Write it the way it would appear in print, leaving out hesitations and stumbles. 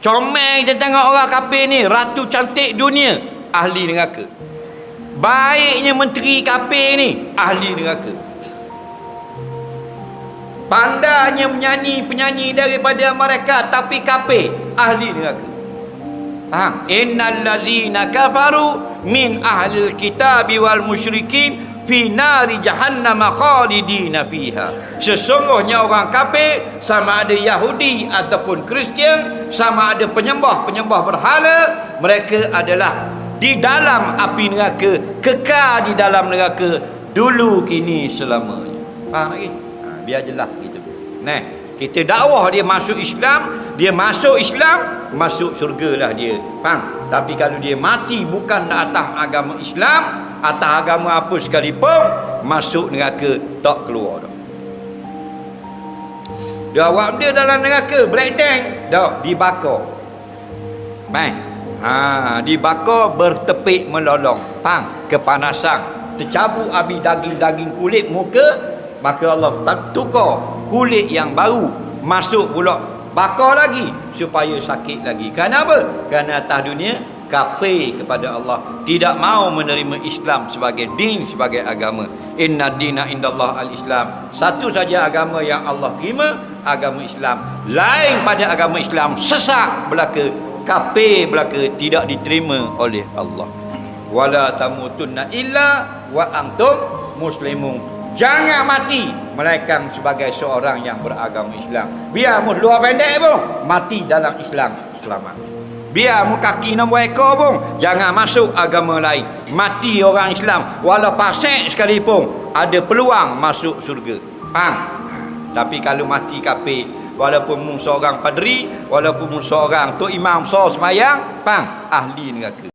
Comel kita tengok orang kafir ni, ratu cantik dunia, ahli neraka. Baiknya menteri kafir ni, ahli neraka. Pandainya penyanyi daripada mereka tapi kafir, ahli neraka. Faham? Innal ladzina kafaru min ahlil kitabi wal musyrikin fi nari jahannam khalidina fiha. Sesungguhnya orang kafir, sama ada Yahudi ataupun Kristian, sama ada penyembah berhala, mereka adalah di dalam api neraka, kekal di dalam neraka dulu kini selamanya. Faham lagi? Biar jelas gitu. Nah, kita dakwah dia masuk Islam, masuk syurga lah dia. Faham? Tapi kalau dia mati bukan atas agama Islam, atas agama apa sekalipun, masuk neraka tak keluar dah. Dia awak dia dalam neraka breakdance dah, dibakar. Baik. Dibakar bertepik melolong. Faham? Kepanasan, tercabut habis daging kulit muka, maka Allah tukar kulit yang baru, masuk pula bakar lagi supaya sakit lagi. Kenapa? Kerana atas dunia kafir kepada Allah, tidak mau menerima Islam sebagai din, sebagai agama. Inna dina indallah al-Islam. Satu saja agama yang Allah terima, agama Islam. Lain pada agama Islam, sesat belaka, kafir belaka, tidak diterima oleh Allah. Wala tamutunna illa wa antum muslimun. Jangan mati melainkan sebagai seorang yang beragama Islam. Biar mu luar pendek pun, mati dalam Islam selamat. Biar mu kaki nombor ekor pun, jangan masuk agama lain. Mati orang Islam, walau fasik sekalipun, ada peluang masuk surga. Faham? Tapi kalau mati kafir, walaupun mu seorang padri, walaupun mu seorang tok imam besar sembahyang, faham? Ahli neraka.